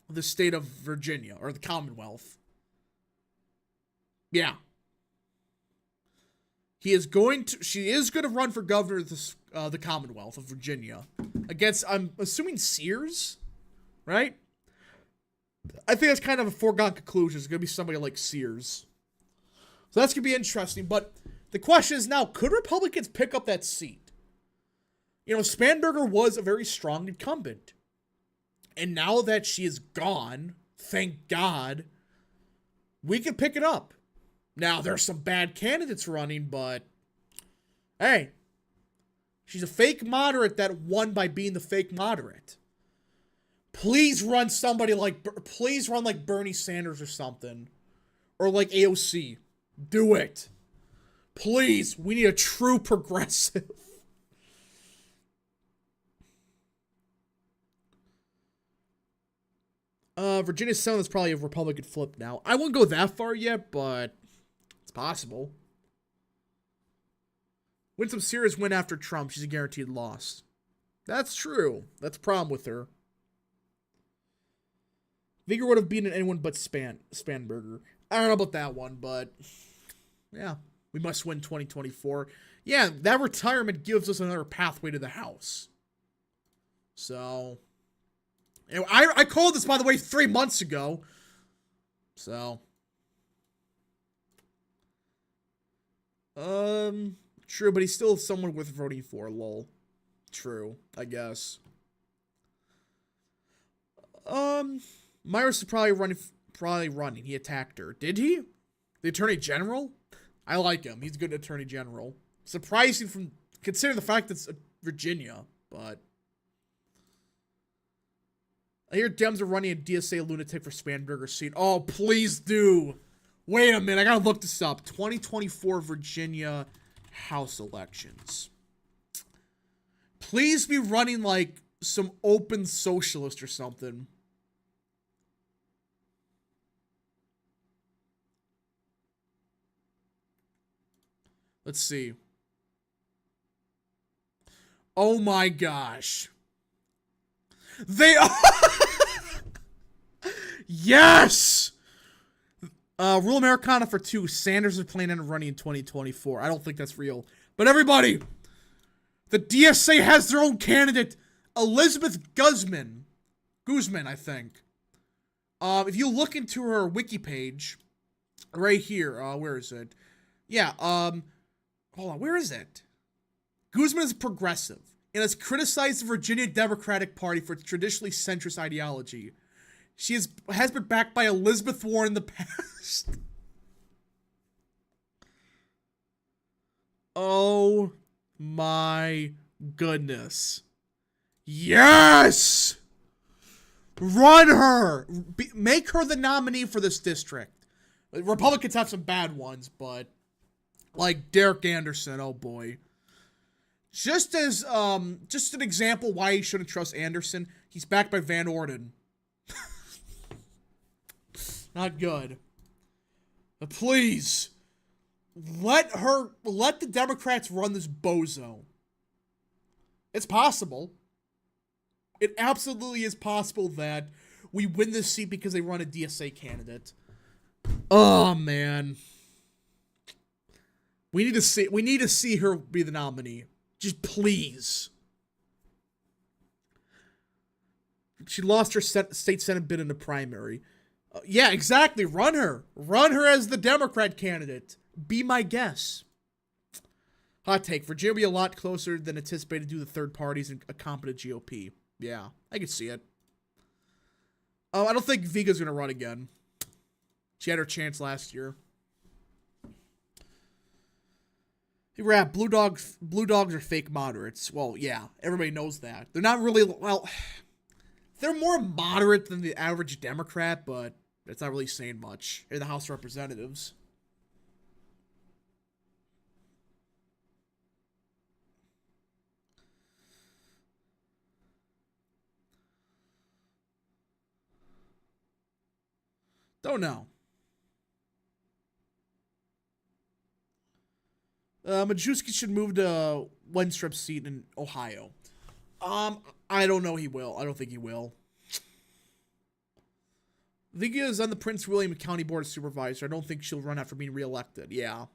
the state of Virginia, or the Commonwealth. Yeah. She is going to run for governor of the Commonwealth of Virginia. Against, I'm assuming, Sears? Right? I think that's kind of a foregone conclusion. It's going to be somebody like Sears. So that's going to be interesting. But the question is now, could Republicans pick up that seat? You know, Spanberger was a very strong incumbent. And now that she is gone, thank God, we can pick it up. Now, there's some bad candidates running, but hey, she's a fake moderate that won by being the fake moderate. Please run like Bernie Sanders or something. Or like AOC. Do it. Please, we need a true progressive. Virginia Senate is probably a Republican flip now. I wouldn't go that far yet, but it's possible. Winsome Sears went after Trump. She's a guaranteed loss. That's true. That's a problem with her. Vigor would have beaten anyone but Spanberger. I don't know about that one, but yeah, we must win 2024. Yeah, that retirement gives us another pathway to the House. So, anyway, I called this, by the way, 3 months ago. So, true, but he's still someone worth voting for, lol. True, I guess. Myers is probably running. He attacked her. Did he? The Attorney General? I like him. He's a good Attorney General. Surprising from considering the fact that it's Virginia, but I hear Dems are running a DSA lunatic for Spanberger's seat. Oh, please do. Wait a minute. I gotta look this up. 2024 Virginia House elections. Please be running like some open socialist or something. Let's see. Oh my gosh. They are Yes! Rural Americana for 2. Sanders is planning on running in 2024. I don't think that's real. But everybody, the DSA has their own candidate, Elizabeth Guzman. Guzman, I think. If you look into her wiki page, right here, where is it? Yeah, hold on, where is it? Guzman is progressive and has criticized the Virginia Democratic Party for its traditionally centrist ideology. She has been backed by Elizabeth Warren in the past. Oh my goodness. Yes! Run her! Make her the nominee for this district. Republicans have some bad ones, but like Derek Anderson, oh boy. Just as, just an example why you shouldn't trust Anderson, he's backed by Van Orden. Not good. But please, let the Democrats run this bozo. It's possible. It absolutely is possible that we win this seat because they run a DSA candidate. Oh man. We need to see her be the nominee. Just please. She lost her state senate bid in the primary. Yeah, exactly. Run her. Run her as the Democrat candidate. Be my guess. Hot take. Virginia will be a lot closer than anticipated due to third parties and a competent GOP. Yeah, I can see it. Oh, I don't think Viga's going to run again. She had her chance last year. Hey, Rap, blue dogs are fake moderates. Well, yeah, everybody knows that. They're not really, well, they're more moderate than the average Democrat, but it's not really saying much in the House of Representatives. Don't know. Majewski should move to Wenstrup's seat in Ohio. I don't know he will. I don't think he will. Viga is on the Prince William County Board of Supervisors. I don't think she'll run after being reelected. Yeah.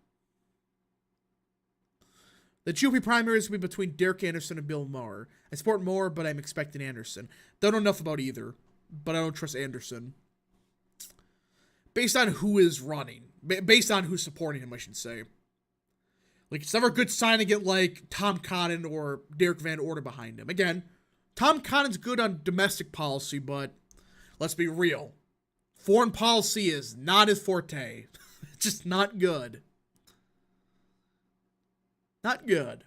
The GOP primaries will be between Derek Anderson and Bill Maher. I support Maher, but I'm expecting Anderson. Don't know enough about either, but I don't trust Anderson. Based on who is running. Based on who's supporting him, I should say. Like, it's never a good sign to get, like, Tom Cotton or Derek Van Orden behind him. Again, Tom Cotton's good on domestic policy, but let's be real. Foreign policy is not his forte. It's just not good. Not good.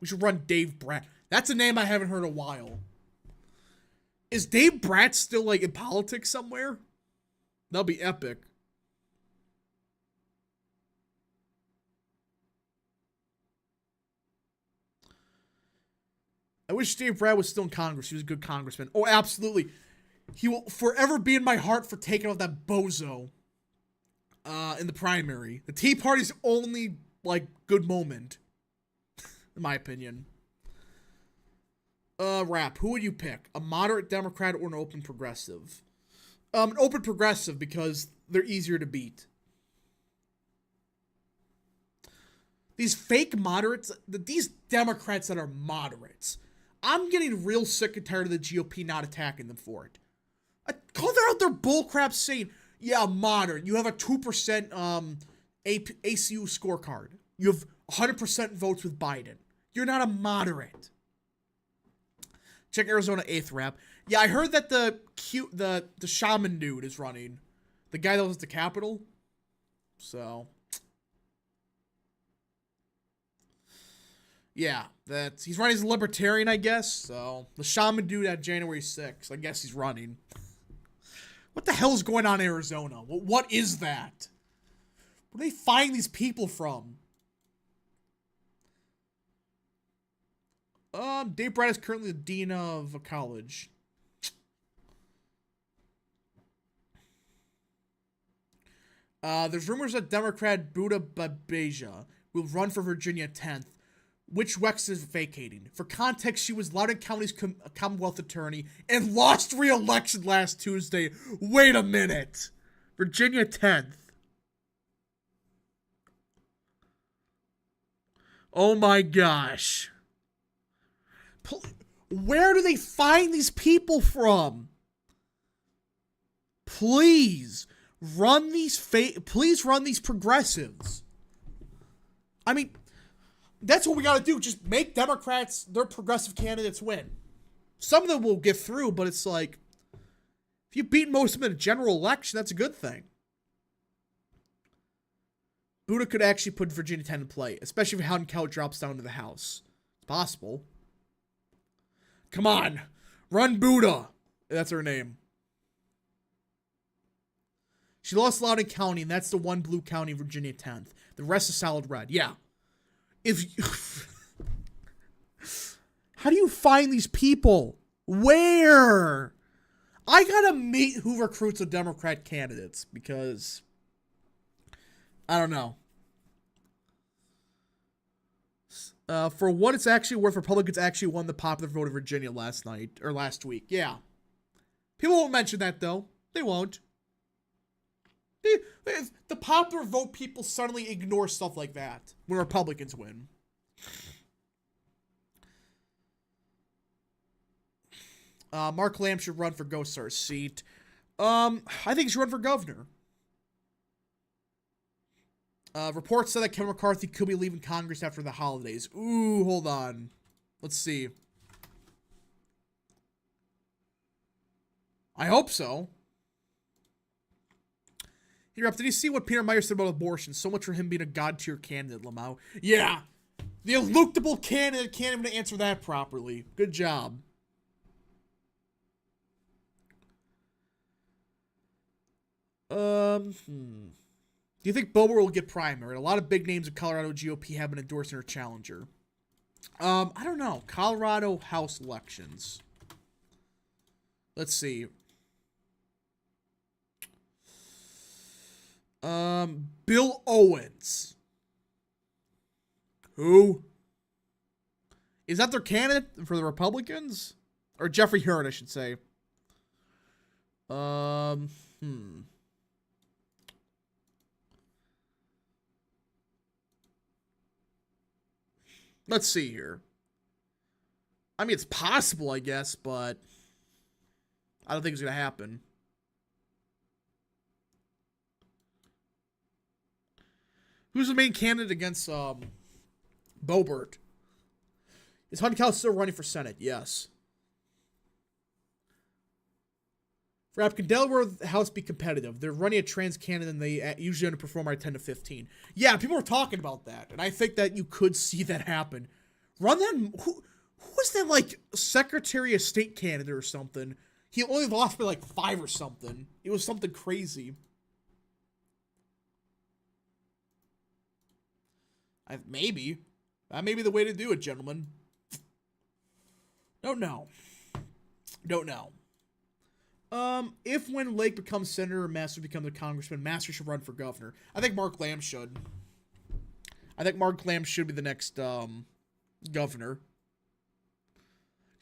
We should run Dave Brat. That's a name I haven't heard in a while. Is Dave Brat still, like, in politics somewhere? That'll be epic. I wish Dave Brat was still in Congress. He was a good congressman. Oh, absolutely. He will forever be in my heart for taking out that bozo in the primary. The Tea Party's only, like, good moment, in my opinion. Rap, who would you pick? A moderate Democrat or an open progressive? An open progressive because they're easier to beat. These fake moderates, these Democrats that are moderates, I'm getting real sick and tired of the GOP not attacking them for it. I call them out their bullcrap saying, yeah, moderate. You have a 2% ACU scorecard. You have 100% votes with Biden. You're not a moderate. Check Arizona 8th Rap. Yeah, I heard that the shaman dude is running. The guy that was at the Capitol. So, yeah, he's running as a libertarian, I guess. So, the shaman dude at January 6th. I guess he's running. What the hell is going on in Arizona? What is that? Where do they find these people from? Dave Brat is currently the dean of a college. There's rumors that Democrat Buddha Babeja will run for Virginia 10th. which Wex is vacating. For context, she was Loudoun County's Commonwealth Attorney and lost re-election last Tuesday. Wait a minute. Virginia 10th. Oh my gosh. Where do they find these people from? Please run these progressives. I mean, that's what we got to do. Just make Democrats, their progressive candidates, win. Some of them will get through, but it's like, if you beat most of them in a general election, that's a good thing. Buddha could actually put Virginia 10 in play, especially if Howden Kell drops down to the House. It's possible. Come on. Run Buddha. That's her name. She lost Loudoun County, and that's the one blue county, Virginia 10th. The rest is solid red. Yeah. How do you find these people? Where? I gotta meet who recruits the Democrat candidates, because I don't know. For what it's actually worth, Republicans actually won the popular vote in Virginia last week. Yeah. People won't mention that, though. They won't. The popular vote people suddenly ignore stuff like that when Republicans win. Mark Lamb should run for Gosar's seat. I think he should run for governor. Reports said that Kevin McCarthy could be leaving Congress after the holidays. Ooh, hold on. Let's see. I hope so. Here, did you see what Peter Meyer said about abortion? So much for him being a god-tier candidate, Lamau. Yeah. The eluctable candidate can't even answer that properly. Good job. Do you think Bober will get primary? A lot of big names in Colorado GOP have been endorsing her challenger. I don't know. Colorado House elections. Let's see. Bill Owens. Who? Is that their candidate for the Republicans? Or Jeffrey Hurd, I should say. Let's see here. I mean, it's possible, I guess, but I don't think it's going to happen. Who's the main candidate against Boebert? Is Howden Kell still running for Senate? Yes. For Applicant Delaware, the House be competitive. They're running a trans candidate and they usually underperform by 10 to 15. Yeah, people are talking about that. And I think that you could see that happen. Run that. Who was that, like, Secretary of State candidate or something? He only lost by like 5 or something. It was something crazy. Maybe. That may be the way to do it, gentlemen. Don't know. If when Lake becomes senator or Master becomes a congressman, Master should run for governor. I think Mark Lamb should. I think Mark Lamb should be the next governor.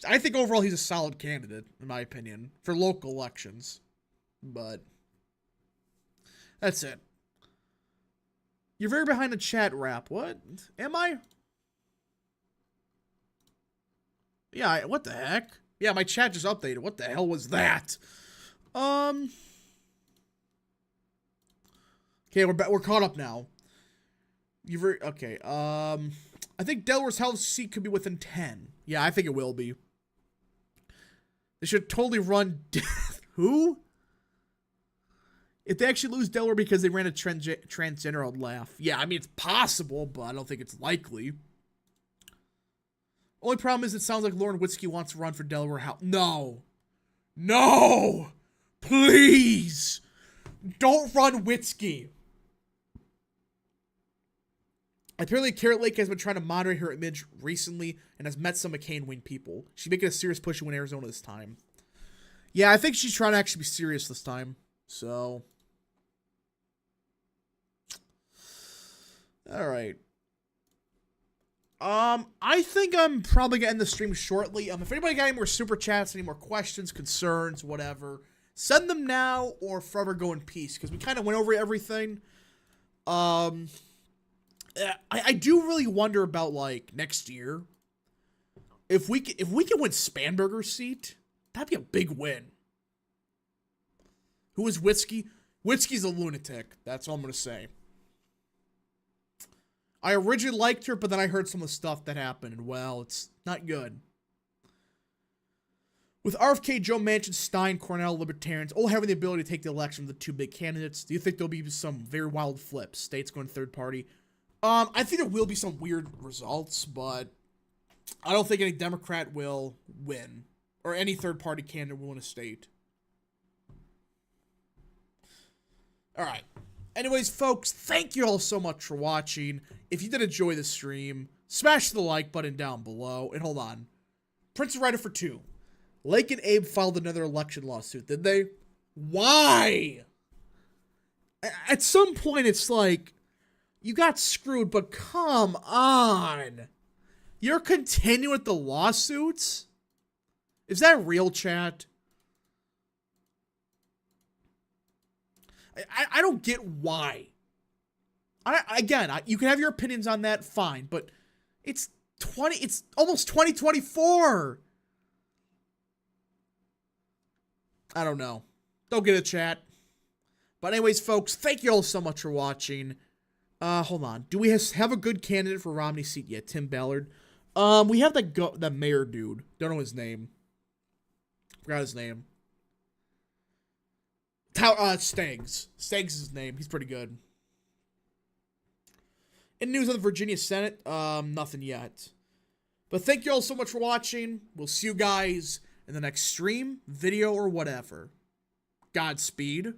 I think overall he's a solid candidate, in my opinion, for local elections. But that's it. You're very behind the chat, Rap. What? Am I? Yeah, what the heck? Yeah, my chat just updated. What the hell was that? Okay, we're caught up now. Okay, I think Delaware's House seat could be within 10. Yeah, I think it will be. They should totally run... Who? If they actually lose Delaware because they ran a transgender, I'd laugh. Yeah, I mean, it's possible, but I don't think it's likely. Only problem is it sounds like Lauren Witzke wants to run for Delaware House. No. No! Please! Don't run Witzke. Apparently, Carrot Lake has been trying to moderate her image recently and has met some McCain-wing people. She's making a serious push to win Arizona this time. Yeah, I think she's trying to actually be serious this time. So... Alright. I think I'm probably gonna end the stream shortly. If anybody got any more super chats, any more questions, concerns, whatever, send them now or forever go in peace, because we kind of went over everything. I do really wonder about, like, next year. If we can win Spanberger's seat, that'd be a big win. Who is Whiskey? Whiskey's a lunatic. That's all I'm gonna say. I originally liked her, but then I heard some of the stuff that happened, and well, it's not good. With RFK, Joe Manchin, Stein, Cornell, Libertarians all having the ability to take the election with the two big candidates, do you think there'll be some very wild flips? States going third party? I think there will be some weird results, but I don't think any Democrat will win, or any third party candidate will win a state. All right. Anyways, folks, thank you all so much for watching. If you did enjoy the stream, smash the like button down below. And hold on. Prince Writer for 2. Lake and Abe filed another election lawsuit, did they? Why? At some point, it's like, you got screwed, but come on. You're continuing with the lawsuits? Is that real, chat? I don't get why. Again, you can have your opinions on that, fine, but it's almost 2024. I don't know. Don't get a chat. But anyways, folks, thank you all so much for watching. Hold on. Do we have a good candidate for Romney's seat yet? Tim Ballard. We have the mayor dude. Don't know his name. Forgot his name. Staggs. Staggs is his name. He's pretty good. In news on the Virginia Senate, nothing yet. But thank you all so much for watching. We'll see you guys in the next stream, video, or whatever. Godspeed.